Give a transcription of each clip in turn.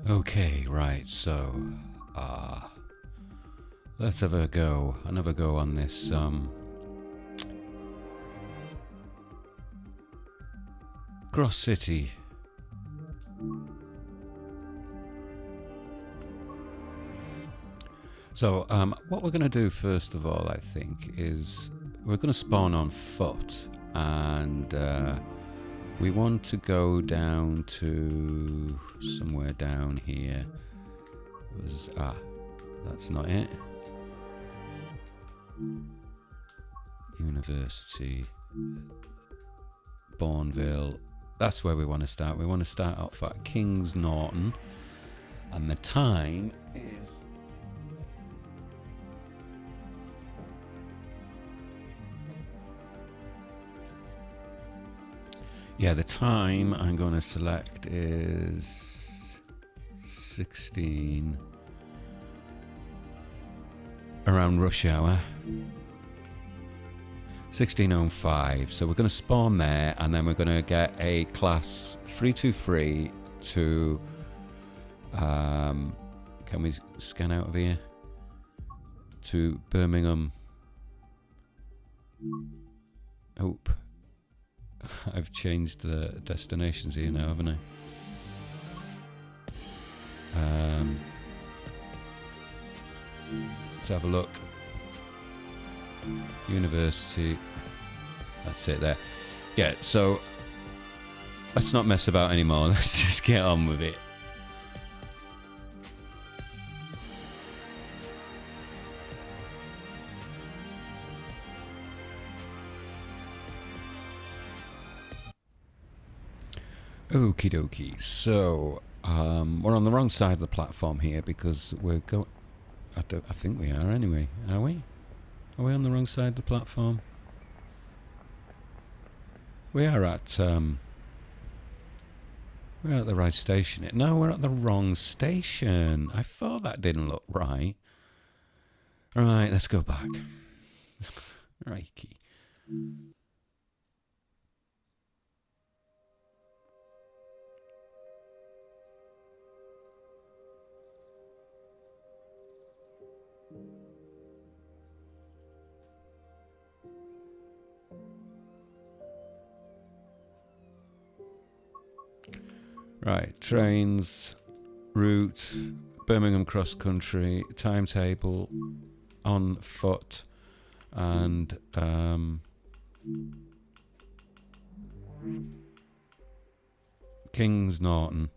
Okay, right, so, let's have a go. Another go on this, Cross City. So, what we're going to do first of all, I think, is we're going to spawn on foot, and we want to go down to somewhere down here. That's not it. University, Bourneville. That's where we want to start. We want to start off at Kings Norton, and the time is the time I'm going to select is 16 around rush hour. 16:05. So we're going to spawn there, and then we're going to get a class 323 to. Can we scan out of here? To Birmingham. Oh, I've changed the destinations here now, haven't I? Let's have a look. University. That's it there. Yeah, so let's not mess about anymore. Let's just get on with it. Okie dokie. So we're on the wrong side of the platform here because we're going. I think we are anyway. Are we? Are we on the wrong side of the platform? We are at. We're at the right station. No, we're at the wrong station. I thought that didn't look right. Right, let's go back. Reiki. Right, trains, route, Birmingham cross country, timetable, on foot, and Kings Norton,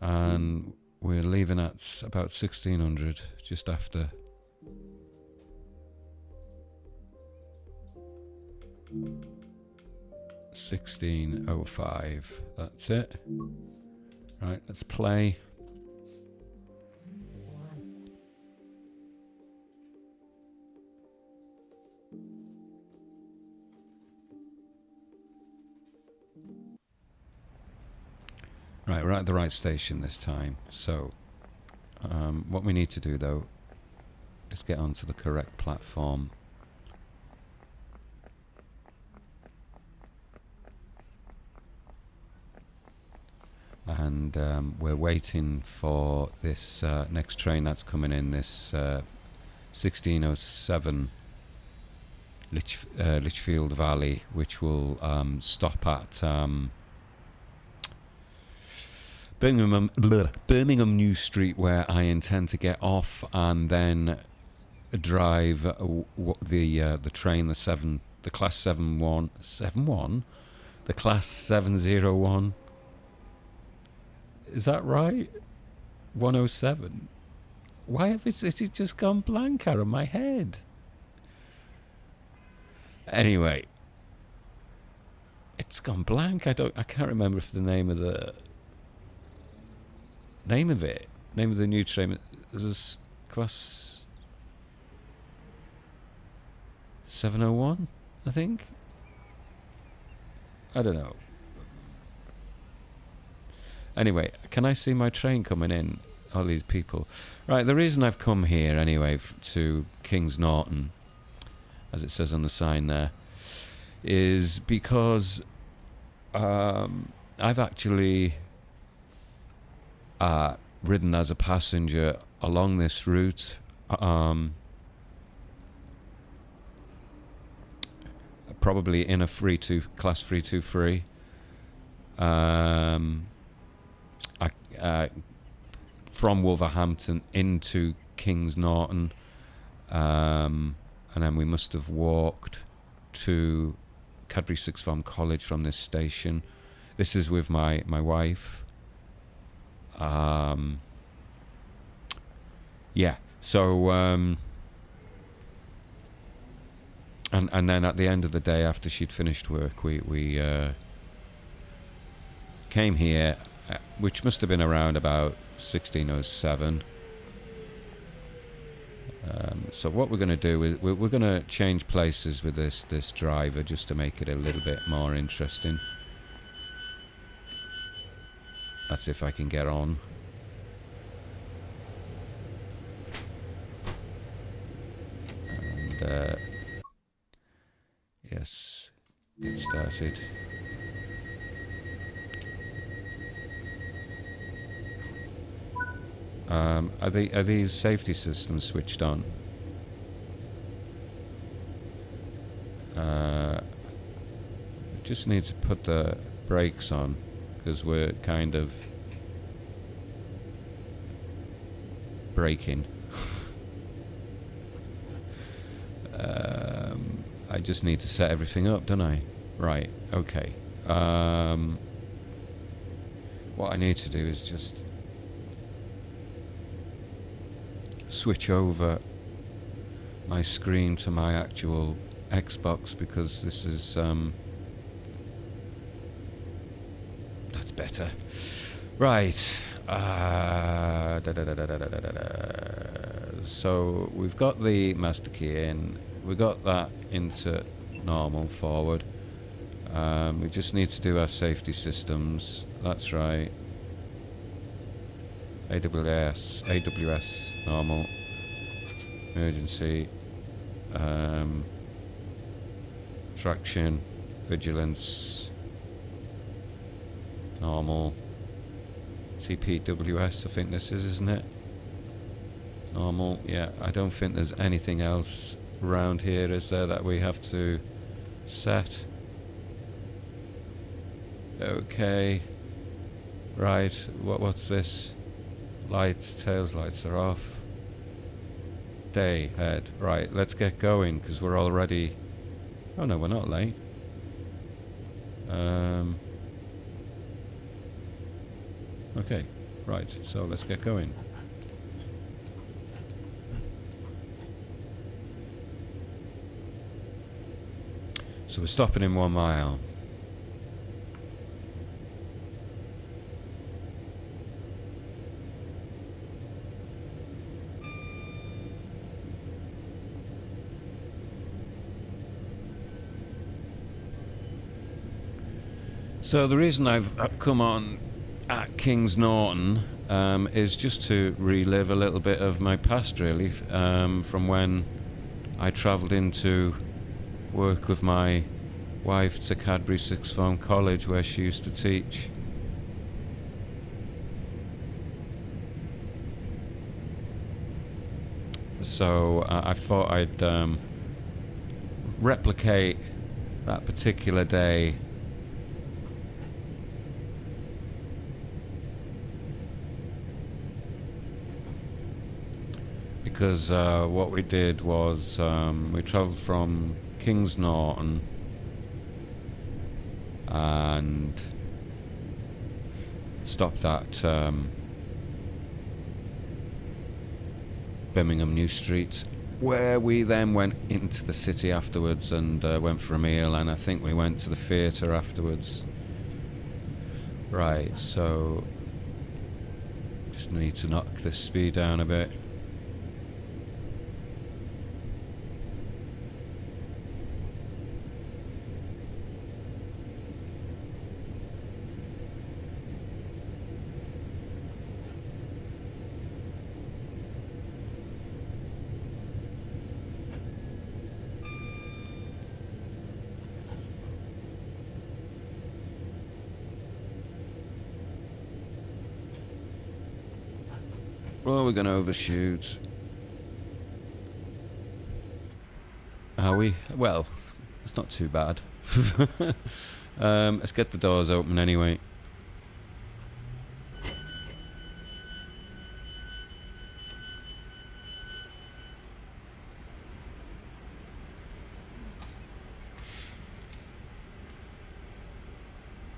and we're leaving at about 1600, just after. $16.05. That's it. Right, let's play. Right, we're at the right station this time. So, what we need to do though is get onto the correct platform. And we're waiting for this next train that's coming in, this 1607 Lichfield Valley, which will stop at Birmingham New Street, where I intend to get off and then drive the train, the class 71, the class 701. Is that right? 107. Why have it just gone blank out of my head? Anyway, it's gone blank. I can't remember if the name of the name of the new train is this class 701, I think. I don't know. Anyway, can I see my train coming in? All these people. Right, the reason I've come here anyway to Kings Norton, as it says on the sign there, is because I've actually ridden as a passenger along this route. Probably in a class 323. From Wolverhampton into Kings Norton, and then we must have walked to Cadbury Sixth Form College from this station. This is with my wife. Yeah. So and then at the end of the day, after she'd finished work, we came here, which must have been around about 1607. So what we're going to do is we're going to change places with this driver just to make it a little bit more interesting. That's if I can get on. And yes, get started. Are these safety systems switched on? Just need to put the brakes on because we're kind of braking. I just need to set everything up, don't I? Right, okay. What I need to do is just switch over my screen to my actual Xbox because this is that's better. Right. So we've got the master key in. We got that into normal forward. We just need to do our safety systems. That's right. AWS normal, emergency, traction, vigilance, normal, TPWS I think this is, isn't it? Normal, yeah. I don't think there's anything else around here, is there, that we have to set? Okay. Right, what's this? Lights, tails lights are off. Day, head. Right, let's get going, because we're already... Oh no, we're not late. Okay, right, so let's get going. So we're stopping in 1 mile. So the reason I've come on at Kings Norton is just to relive a little bit of my past, really, from when I travelled into work with my wife to Cadbury Sixth Form College, where she used to teach. So I thought I'd replicate that particular day because what we did was we travelled from Kings Norton and stopped at Birmingham New Street, where we then went into the city afterwards and went for a meal, and I think we went to the theatre afterwards. Right, so just need to knock the speed down a bit. Well, we're going to overshoot. Are we? Well, it's not too bad. Let's get the doors open anyway.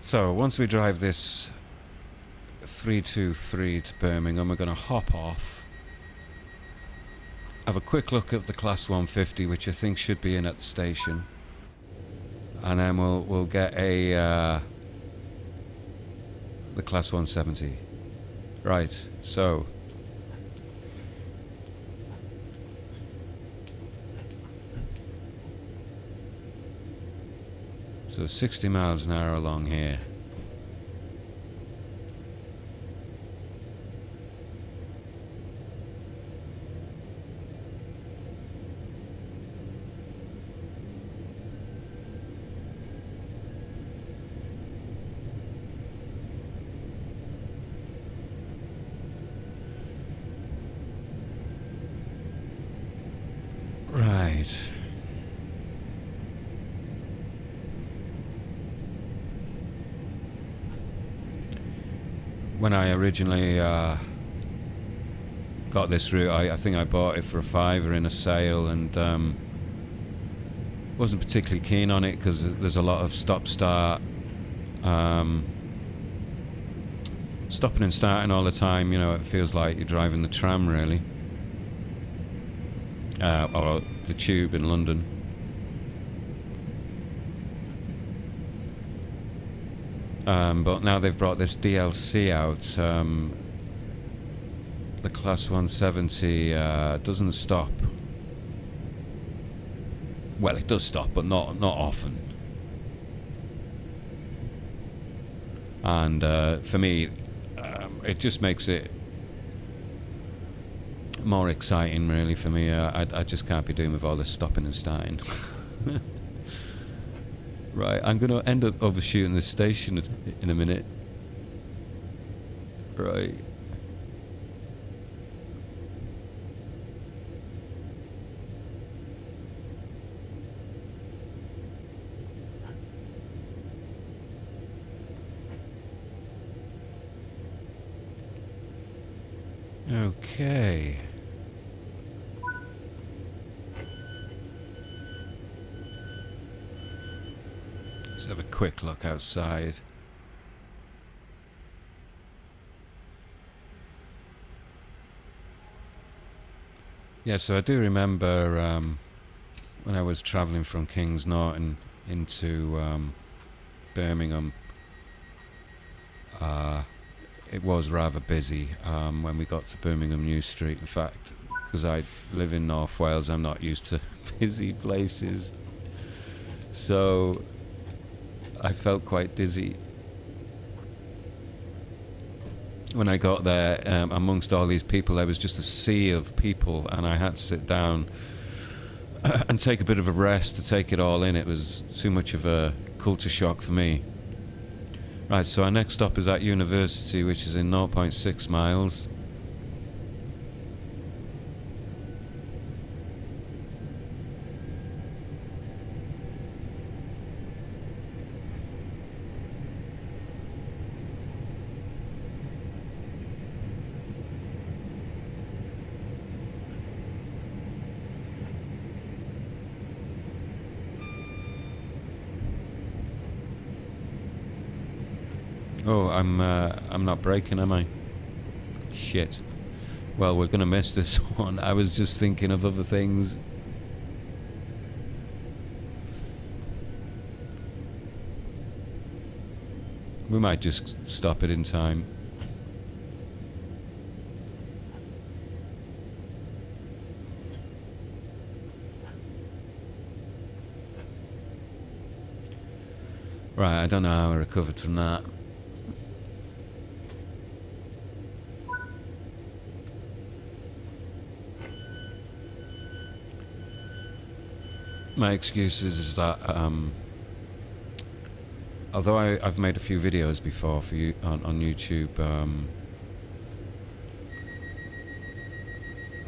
So, once we drive this 323 to Birmingham, we're going to hop off, have a quick look at the Class 150, which I think should be in at the station, and then we'll get the Class 170. Right, so So 60 miles an hour along here. Right. When I originally got this route, I think I bought it for a £5 in a sale, and wasn't particularly keen on it because there's a lot of stop-start, stopping and starting all the time. You know, it feels like you're driving the tram, really, or the tube in London. But now they've brought this DLC out. The Class 170 doesn't stop. Well, it does stop, but not often. And for me, it just makes it more exciting, really, for me. I just can't be doing with all this stopping and starting. Right, I'm going to end up overshooting this station in a minute. Right. Okay. Let's have a quick look outside. Yeah, so I do remember when I was travelling from Kings Norton into Birmingham, it was rather busy when we got to Birmingham New Street. In fact, because I live in North Wales, I'm not used to busy places. So I felt quite dizzy when I got there. Amongst all these people, there was just a sea of people, and I had to sit down and take a bit of a rest to take it all in. It was too much of a culture shock for me. Right, so our next stop is at University, which is in 0.6 miles. Oh, I'm not braking, am I? Shit. Well, we're gonna miss this one. I was just thinking of other things. We might just stop it in time. Right, I don't know how I recovered from that. My excuse is that although I've made a few videos before for you on YouTube,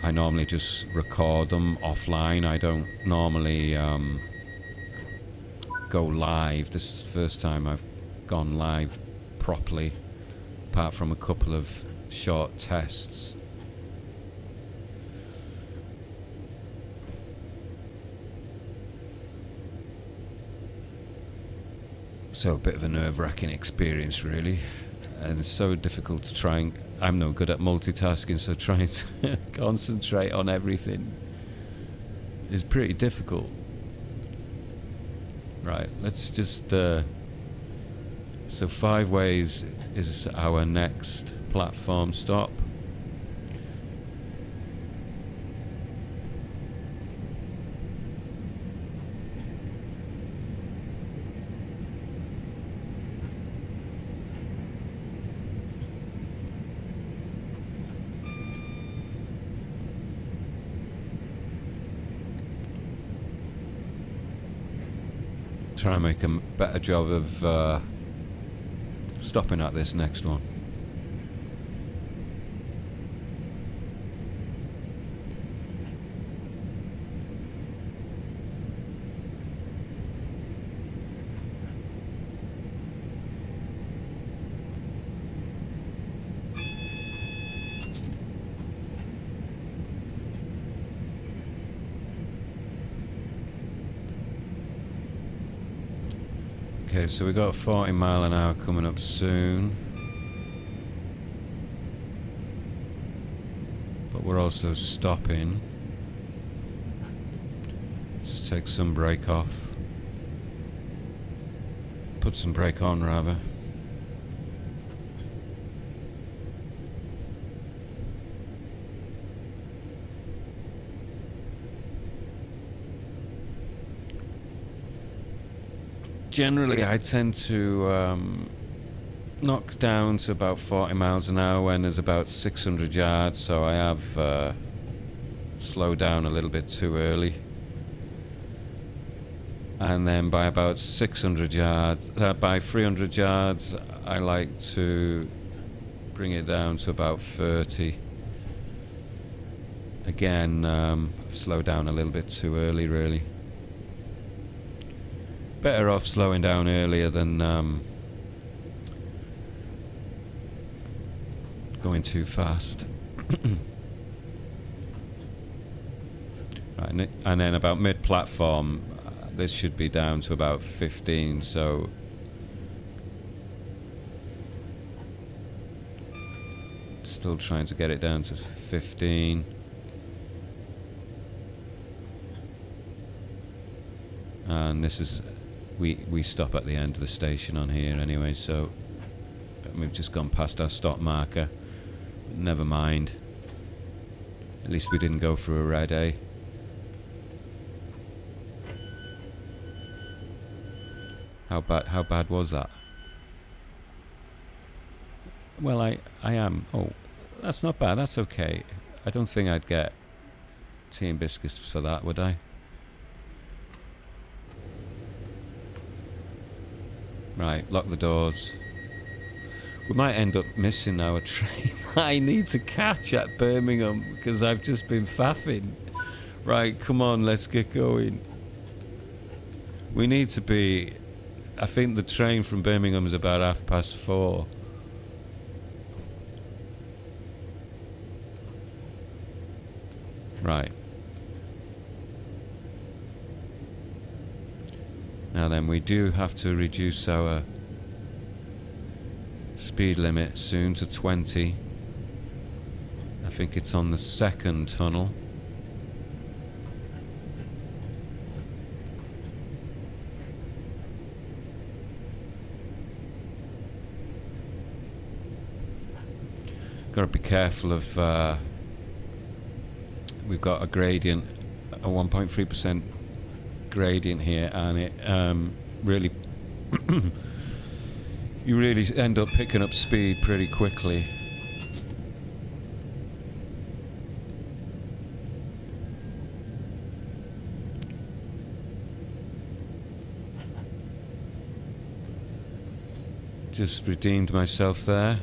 I normally just record them offline. I don't normally go live. This is the first time I've gone live properly, apart from a couple of short tests. So a bit of a nerve-wracking experience, really, and it's so difficult to try and... I'm no good at multitasking, so trying to concentrate on everything is pretty difficult. Right, let's just... so 5 Ways is our next platform stop. Try and make a better job of stopping at this next one. Okay, so we got 40 mile an hour coming up soon. But we're also stopping. Let's just take some brake off. Put some brake on, rather. Generally, I tend to knock down to about 40 miles an hour when there's about 600 yards, so I have slowed down a little bit too early. And then by about 600 yards, by 300 yards, I like to bring it down to about 30. Again, I've slowed down a little bit too early, really. Better off slowing down earlier than going too fast. Right, and then about mid-platform, this should be down to about 15, so still trying to get it down to 15. And this is... We stop at the end of the station on here anyway, so we've just gone past our stop marker. Never mind. At least we didn't go through a red, eh? How bad was that? Well, I am... Oh, that's not bad, that's okay. I don't think I'd get tea and biscuits for that, would I? Right, lock the doors. We might end up missing our train I need to catch at Birmingham because I've just been faffing. Right, come on, let's get going. We need to be... I think the train from Birmingham is about 4:30. Right. Now then, we do have to reduce our speed limit soon to 20. I think it's on the second tunnel. Got to be careful of... we've got a gradient, a 1.3% gradient here, and it really you really end up picking up speed pretty quickly. Just redeemed myself there.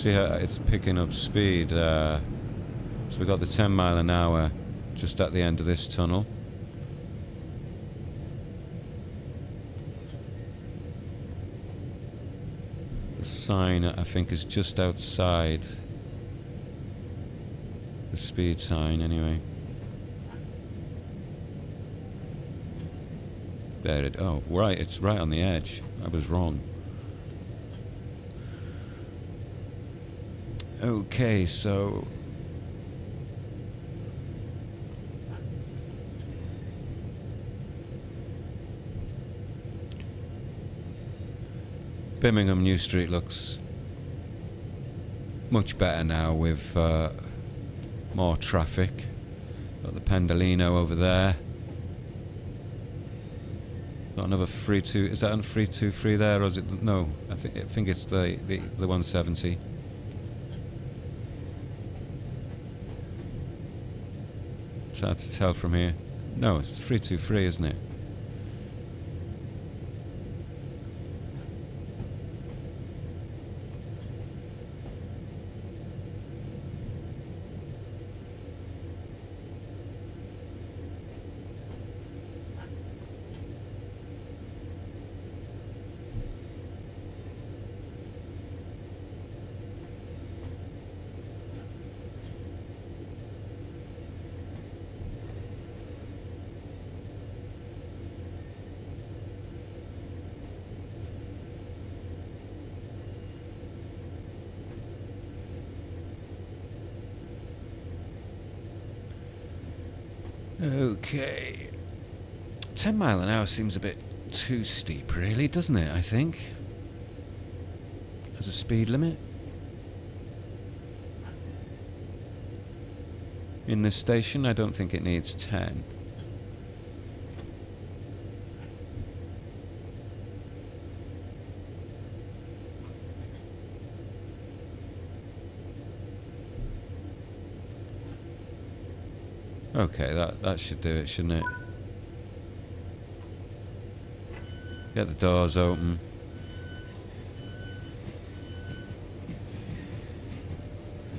See how it's picking up speed. So we got the 10 mile an hour just at the end of this tunnel. The sign, I think, is just outside the speed sign anyway. There it, oh, right, it's right on the edge. I was wrong. Okay, so Birmingham New Street looks much better now with more traffic. Got the Pendolino over there. Got another 32. Is that on 323 there, or is it? No, I think it's the 170. It's hard to tell from here. No, it's 323, isn't it? Okay. 10 mile an hour seems a bit too steep, really, doesn't it, I think? As a speed limit. In this station, I don't think it needs 10. Okay, that should do it, shouldn't it? Get the doors open.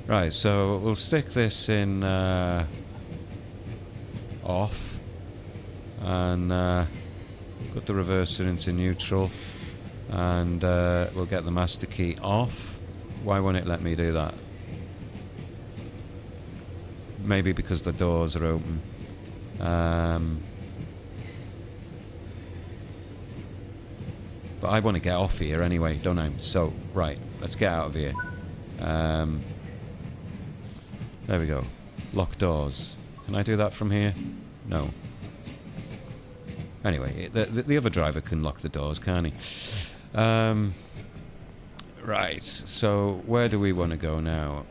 Right, so we'll stick this in off and put the reverser into neutral, and we'll get the master key off. Why won't it let me do that? Maybe because the doors are open. But I want to get off here anyway, don't I? So, right, let's get out of here. There we go. Lock doors. Can I do that from here? No. Anyway, the other driver can lock the doors, can't he? Right, so where do we want to go now?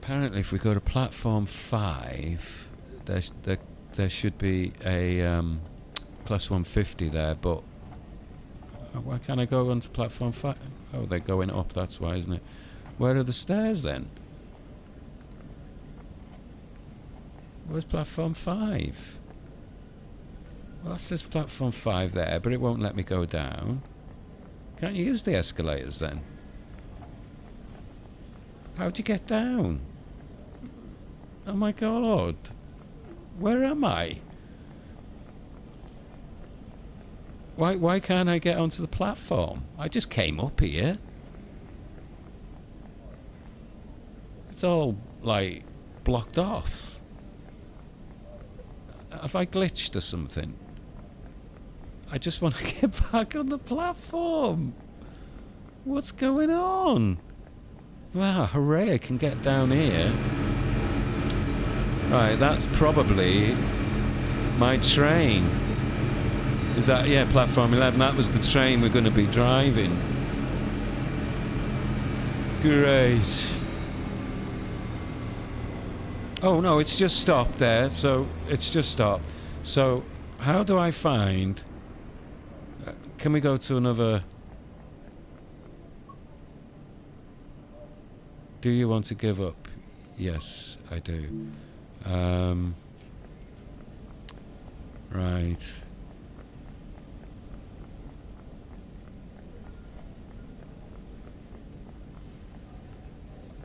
Apparently, if we go to platform 5, there should be a plus 150 there, but why can't I go onto platform 5? Oh, they're going up, that's why, isn't it? Where are the stairs then? Where's platform 5? Well, that says platform 5 there, but it won't let me go down. Can't you use the escalators then? How'd you get down? Oh my god. Where am I? Why can't I get onto the platform? I just came up here. It's all, like, blocked off. Have I glitched or something? I just want to get back on the platform. What's going on? Wow, hooray, I can get down here. Right, that's probably my train. Is that, yeah, platform 11. That was the train we're going to be driving. Great. Oh no, it's just stopped there. So, it's just stopped. So, how do I find... can we go to another... Do you want to give up? Yes, I do. Right.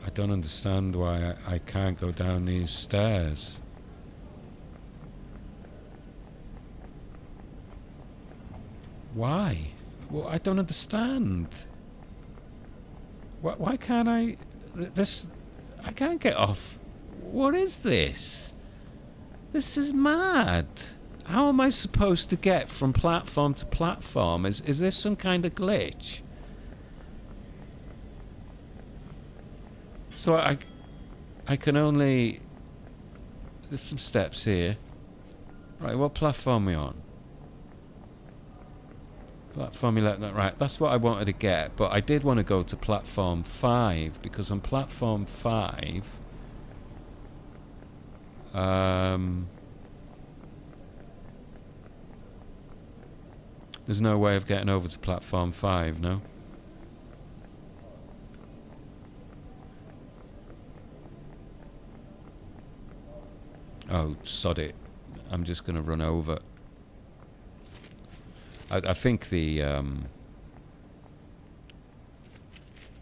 I don't understand why I can't go down these stairs. Why? Well, I don't understand. Why can't I... This... I can't get off. What is this? This is mad. How am I supposed to get from platform to platform? Is this some kind of glitch? So I can only... There's some steps here. Right, what platform are we on? Platform 11, right, that's what I wanted to get, but I did want to go to platform 5, because on platform 5, there's no way of getting over to platform 5, no? Oh, sod it. I'm just going to run over. I think the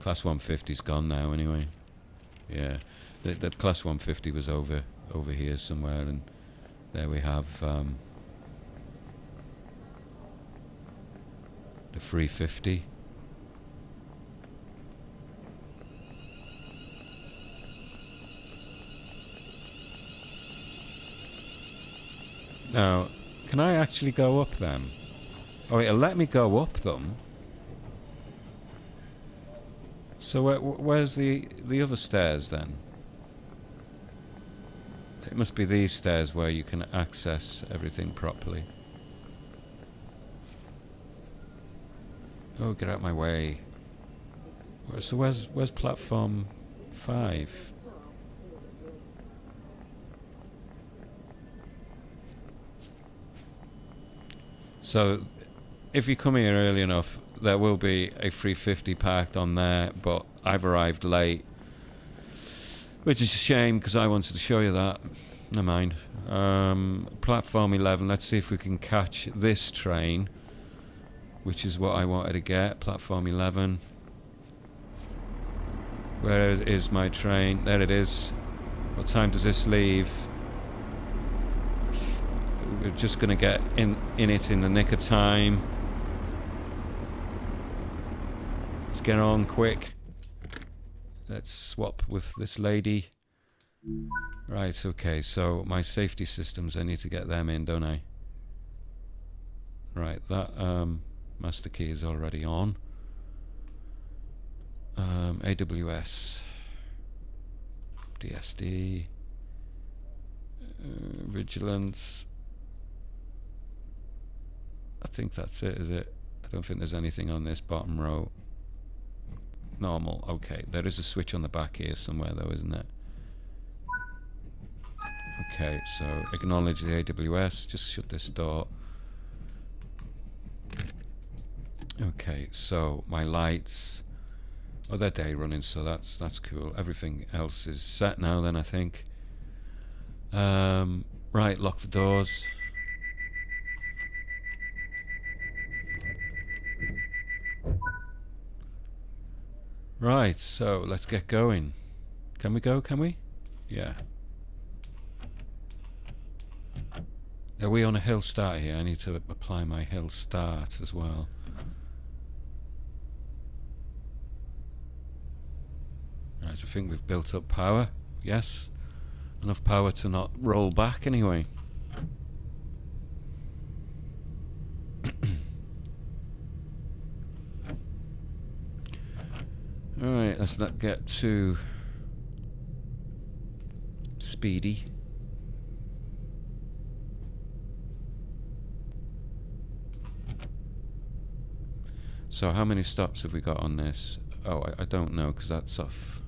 Class 150's gone now anyway. Yeah, that Class 150 was over here somewhere, and there we have the 350. Now, can I actually go up them? Oh, it'll let me go up them. So where's the other stairs then? It must be these stairs where you can access everything properly. Oh, get out of my way. So where's platform 5? So if you come here early enough, there will be a 350 parked on there, but I've arrived late, which is a shame because I wanted to show you that. Never mind. Platform 11, let's see if we can catch this train, which is what I wanted to get. Platform 11. Where is my train? There it is. What time does this leave? We're just going to get in it in the nick of time. Let's get on quick. Let's swap with this lady. Right, okay, so my safety systems, I need to get them in, don't I? Right, that master key is already on. AWS. DSD. Vigilance. I think that's it, is it? I don't think there's anything on this bottom row. Normal, okay. There is a switch on the back here somewhere though, isn't it? Okay, so acknowledge the AWS, just shut this door. Okay, so my lights, oh, they're day running, so that's cool. Everything else is set now then, I think. Right, lock the doors. Right, so let's get going. Can we go, can we? Yeah. Are we on a hill start here? I need to apply my hill start as well. Right, I think we've built up power. Yes. Enough power to not roll back anyway. Alright, let's not get too speedy. So how many stops have we got on this? Oh, I don't know, because that's off.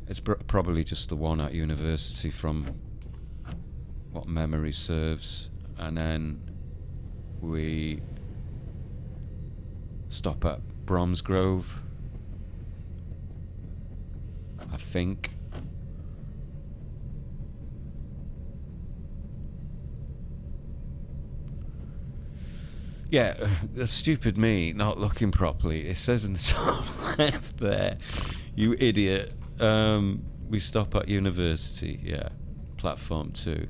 It's probably just the one at university from what memory serves. And then we stop at Bromsgrove. I think. Yeah, stupid me not looking properly. It says in the top left there, you idiot. We stop at university. Yeah, platform 2.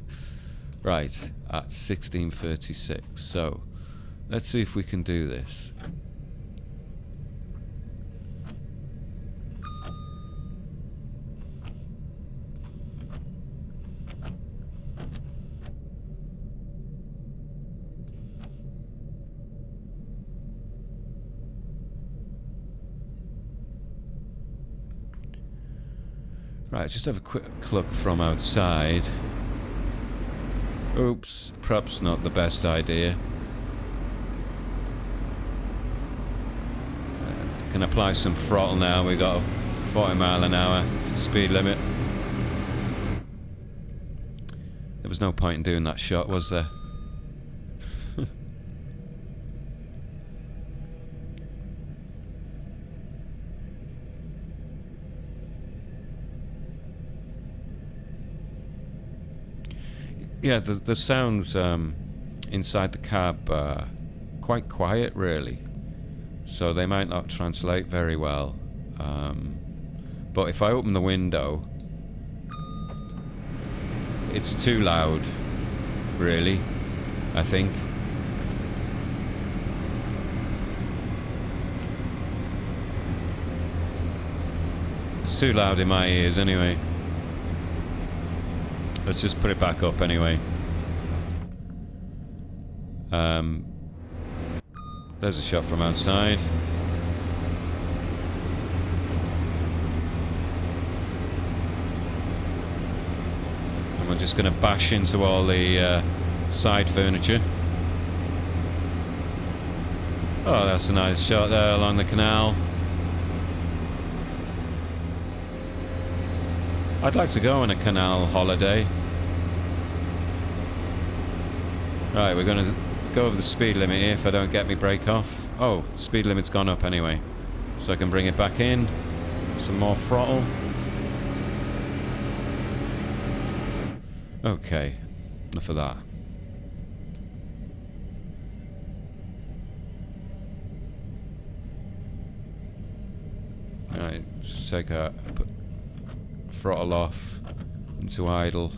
Right, at 16:36. So, let's see if we can do this. Right, just have a quick look from outside. Oops, perhaps not the best idea. Can apply some throttle now. We got a 40 mile an hour speed limit. There was no point in doing that shot, was there? Yeah, the sounds inside the cab quite quiet, really. So they might not translate very well. But if I open the window, it's too loud, really, I think. It's too loud in my ears anyway. Let's just put it back up anyway. There's a shot from outside. And we're just going to bash into all the side furniture. Oh, that's a nice shot there along the canal. I'd like to go on a canal holiday. Right, we're going to go over the speed limit here if I don't get me brake off. Oh, the speed limit's gone up anyway. So I can bring it back in. Some more throttle. Okay, enough of that. Right, just take a... put throttle off into idle.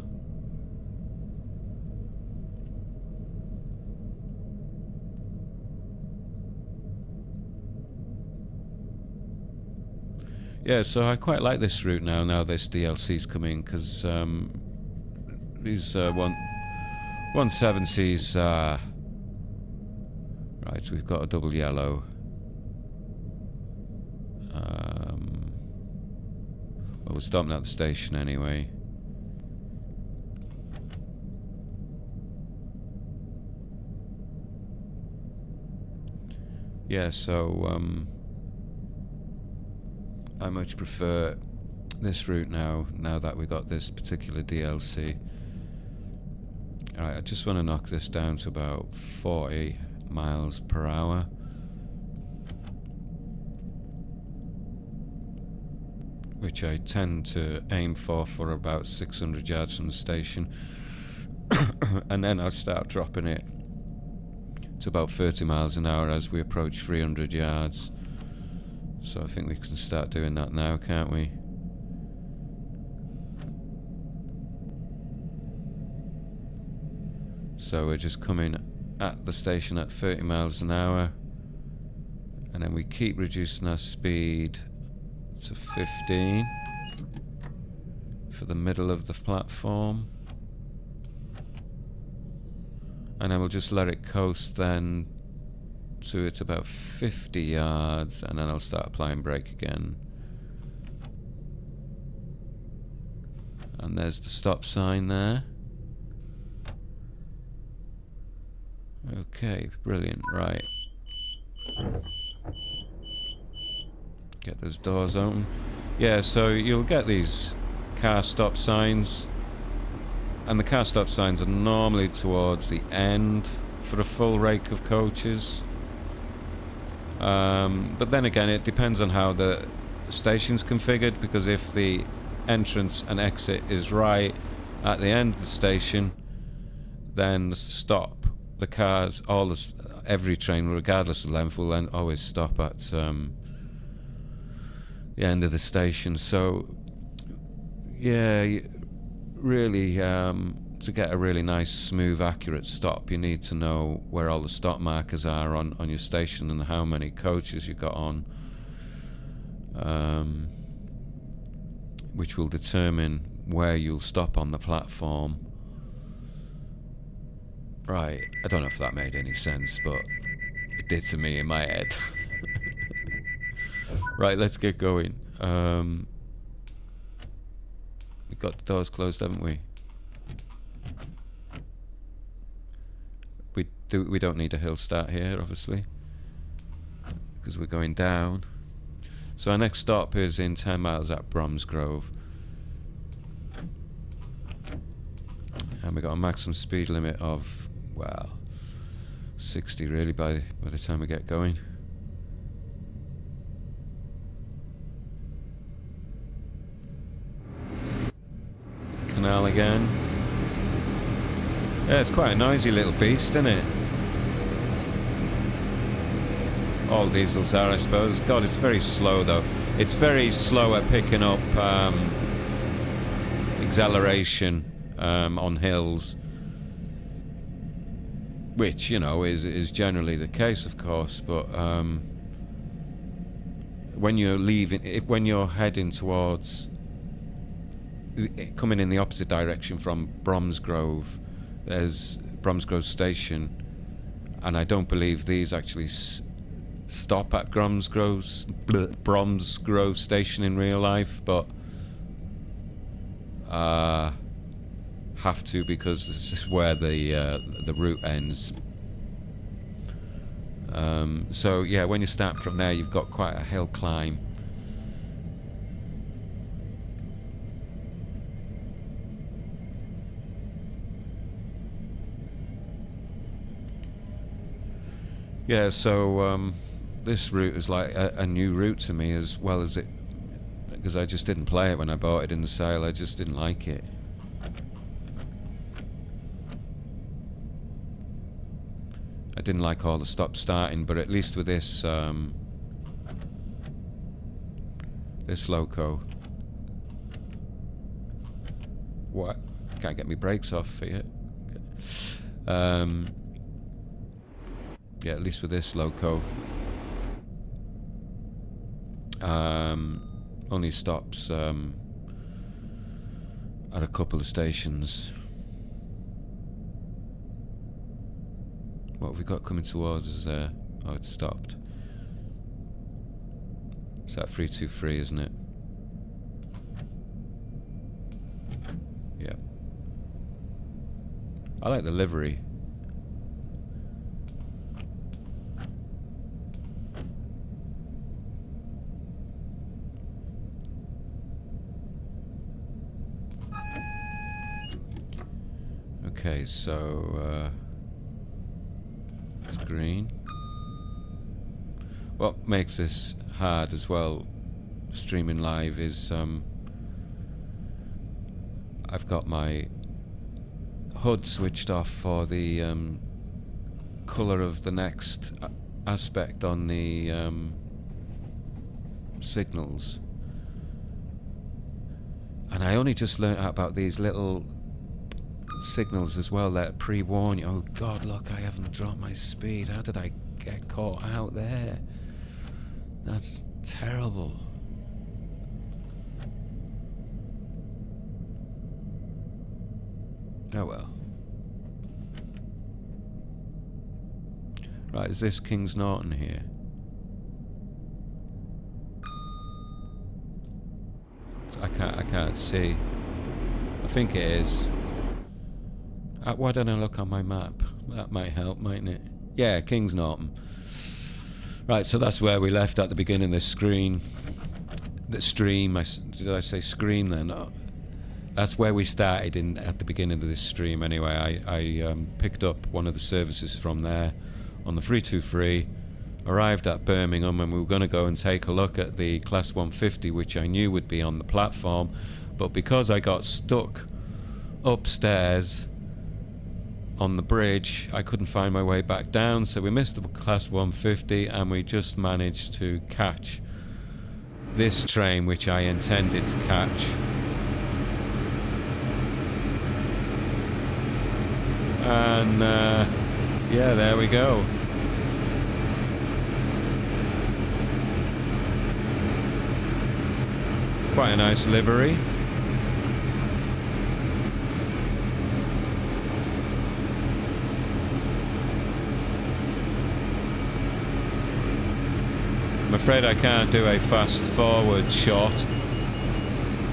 Yeah, so I quite like this route now this DLC's coming, because these 170s right, we've got a double yellow. Well, we're stopping at the station anyway. Yeah, so I much prefer this route now that we got this particular DLC. Alright, I just want to knock this down to about 40 miles per hour. Which I tend to aim for about 600 yards from the station. And then I'll start dropping it to about 30 miles an hour as we approach 300 yards. So I think we can start doing that now, can't we? So we're just coming at the station at 30 miles an hour. And then we keep reducing our speed to 15 for the middle of the platform, and then we'll just let it coast then to it's about 50 yards, and then I'll start applying brake again. And there's the stop sign there. Okay, brilliant. Right, get those doors open. Yeah, so you'll get these car stop signs, and the car stop signs are normally towards the end for a full rake of coaches. But then again, it depends on how the station's configured, because if the entrance and exit is right at the end of the station, then the cars, every train, regardless of length, will then always stop at the end of the station. So yeah, really, to get a really nice, smooth, accurate stop, you need to know where all the stop markers are on your station and how many coaches you got on, which will determine where you'll stop on the platform. Right, I don't know if that made any sense, but it did to me in my head. Right, let's get going. We've got the doors closed, haven't we? We don't need a hill start here, obviously, because we're going down. So our next stop is in 10 miles at Bromsgrove. And we've got a maximum speed limit of, well, 60 really by the time we get going. Canal again. Yeah, it's quite a noisy little beast, isn't it? All diesels are, I suppose. God, it's very slow though. It's very slow at picking up acceleration on hills, which, you know, is generally the case, of course. But when you're when you're heading towards, coming in the opposite direction from Bromsgrove, there's Bromsgrove Station, and I don't believe these actually stop at Bromsgrove Station in real life, but have to, because this is where the route ends. So yeah, when you start from there, you've got quite a hill climb. Yeah, so this route is like a new route to me, as well as it, because I just didn't play it when I bought it in the sale. I just didn't like it. I didn't like all the stop starting, but at least with this this loco, what, can't get me brakes off yet. Yeah, at least with this loco, only stops at a couple of stations. What have we got coming towards us there? Oh, it's stopped. It's that 323, isn't it? Yeah. I like the livery. Okay, so it's green. What makes this hard as well, streaming live, is I've got my HUD switched off for the colour of the next aspect on the signals, and I only just learnt about these little signals as well that pre-warn you. Oh God, look, I haven't dropped my speed. How did I get caught out there? That's terrible. Oh well. Right, is this Kings Norton here? I can't see. I think it is. Why don't I look on my map? That might help, mightn't it? Yeah, Kings Norton. Right, so that's where we left at the beginning of this screen. The stream. Did I say screen then? No. That's where we started at the beginning of this stream. Anyway, I picked up one of the services from there on the 323, arrived at Birmingham, and we were going to go and take a look at the Class 150, which I knew would be on the platform, but because I got stuck upstairs on the bridge, I couldn't find my way back down, so we missed the Class 150, and we just managed to catch this train, which I intended to catch. And yeah, there we go. Quite a nice livery. I'm afraid I can't do a fast forward shot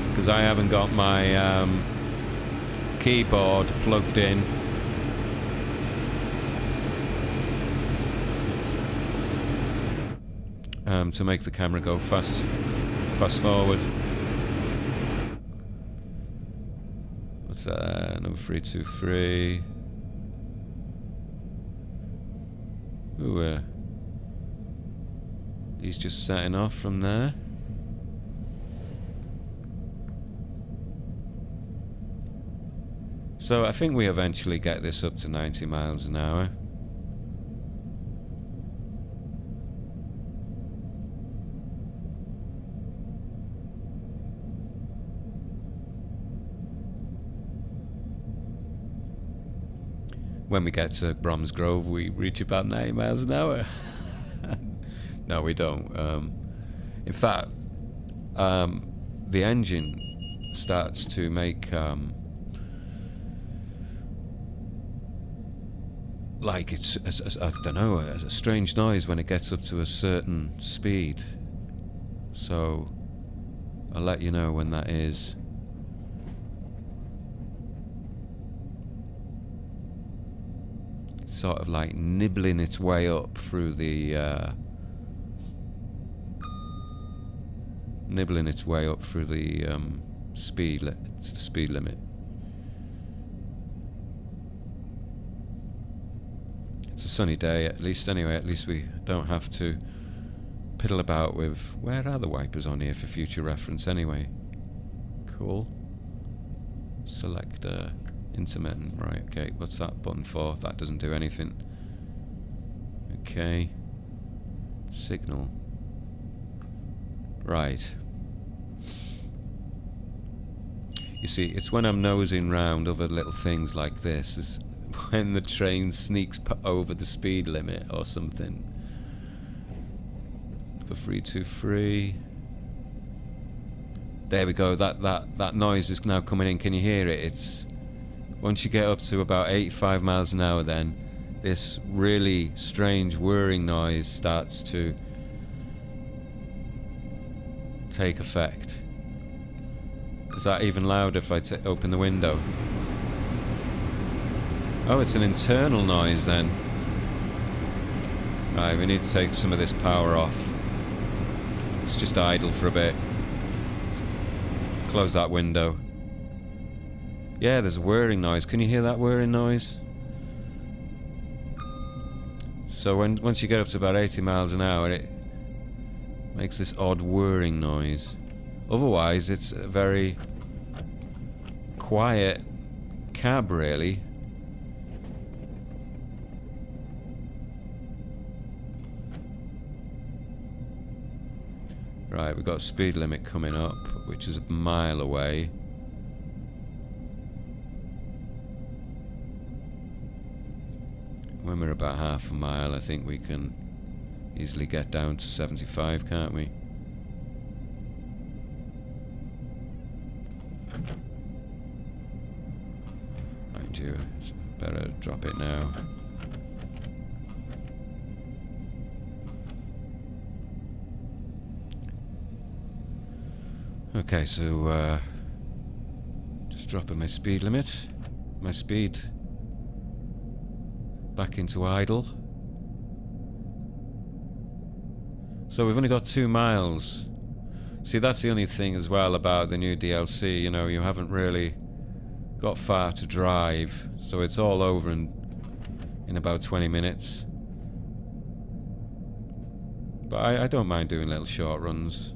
because I haven't got my keyboard plugged in. To make the camera go fast forward. What's that? Number 323. Ooh, he's just setting off from there. So I think we eventually get this up to 90 miles an hour. When we get to Bromsgrove, we reach about 90 miles an hour. No, we don't. In fact, the engine starts to make like it's I don't know, a strange noise when it gets up to a certain speed. So I'll let you know when that is. Sort of like nibbling its way up through the speed limit. It's a sunny day, at least. Anyway, at least we don't have to piddle about with where are the wipers on here for future reference. Anyway, cool. Select intermittent, right? Okay, what's that button for? That doesn't do anything. Okay, signal. Right. You see, it's when I'm nosing round other little things like this, is when the train sneaks over the speed limit or something. For 323. There we go. That noise is now coming in. Can you hear it? It's once you get up to about 85 miles an hour, then this really strange whirring noise starts to take effect. Is that even louder if I open the window? Oh, it's an internal noise then. Right, we need to take some of this power off. It's just idle for a bit. Close that window. Yeah, there's a whirring noise. Can you hear that whirring noise? So once you get up to about 80 miles an hour, it makes this odd whirring noise. Otherwise, it's a very quiet cab, really. Right, we've got a speed limit coming up, which is a mile away. When we're about half a mile, I think we can easily get down to 75, can't we? Mind you, better drop it now. Okay, so just dropping my speed limit, my speed back into idle. So we've only got 2 miles. See, that's the only thing as well about the new DLC, you know, you haven't really got far to drive, so it's all over in about 20 minutes. But I don't mind doing little short runs.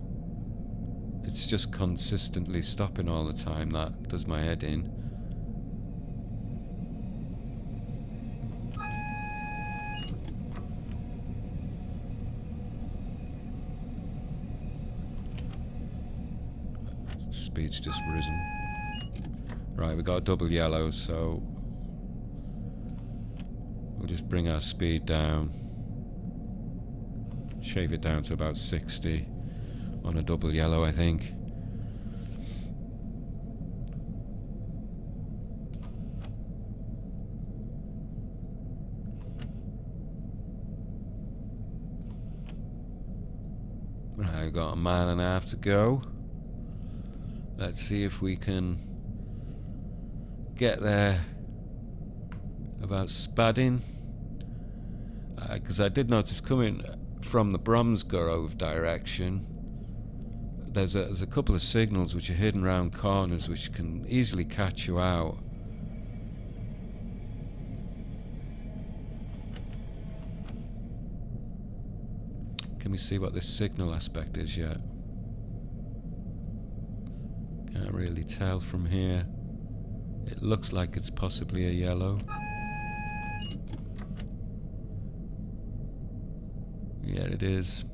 It's just consistently stopping all the time that does my head in. Speed's just risen. Right, we got a double yellow, so we'll just bring our speed down. Shave it down to about 60 on a double yellow, I think. Right, we've got a mile and a half to go. Let's see if we can get there about spadding, because I did notice coming from the Bromsgrove direction there's a couple of signals which are hidden around corners which can easily catch you out. Can we see what this signal aspect is yet? Can't really tell from here. It looks like it's possibly a yellow. Yeah, it is.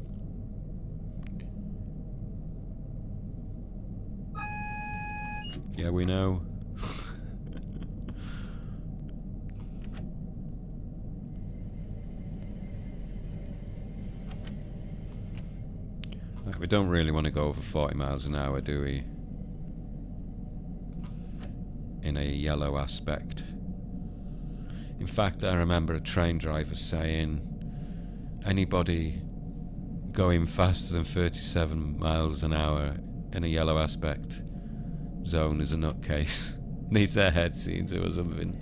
Yeah, we know. We don't really want to go over 40 miles an hour, do we? In a yellow aspect. In fact, I remember a train driver saying anybody going faster than 37 miles an hour in a yellow aspect zone is a nutcase. Needs their head seen to or something.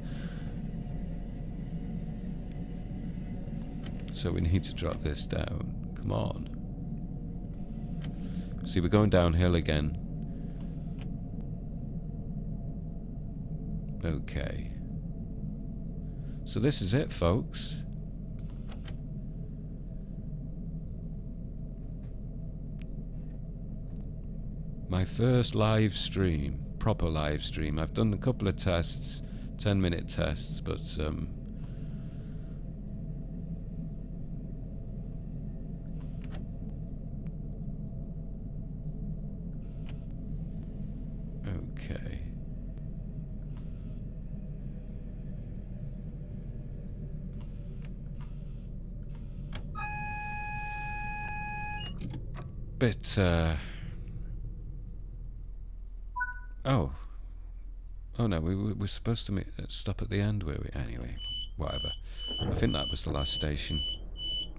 So we need to drop this down. Come on. See, we're going downhill again. Okay. So this is it, folks. My first live stream, proper live stream. I've done a couple of tests, 10-minute tests, but okay. Bit oh no, we were supposed to stop at the end, were we? Anyway, whatever. I think that was the last station.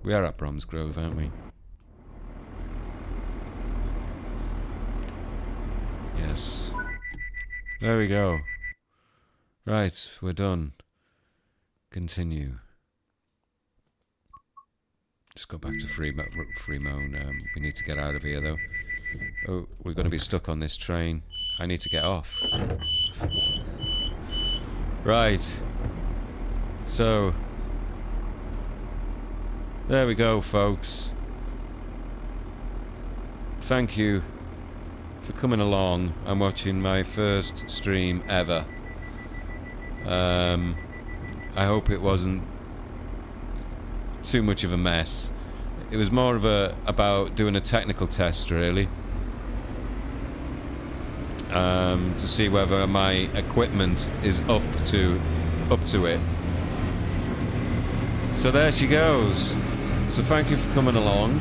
We are at Bromsgrove, aren't we? Yes. There we go. Right, we're done. Continue. Just go back to Fremone. We need to get out of here, though. Oh, we're going to be stuck on this train. I need to get off. Right. So, there we go, folks. Thank you for coming along and watching my first stream ever. I hope it wasn't too much of a mess. It was more of about doing a technical test, really. To see whether my equipment is up to it. So there she goes. So thank you for coming along.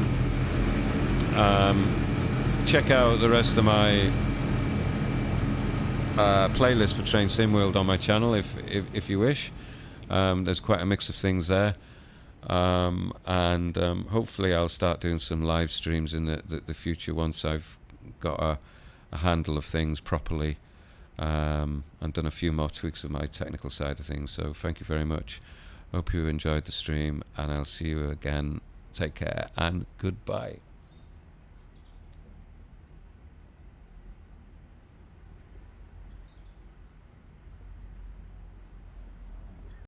Check out the rest of my playlist for Train Sim World on my channel if you wish. There's quite a mix of things there. And hopefully I'll start doing some live streams in the future once I've got a handle of things properly, and done a few more tweaks of my technical side of things. So thank you very much. Hope you enjoyed the stream, and I'll see you again. Take care and goodbye.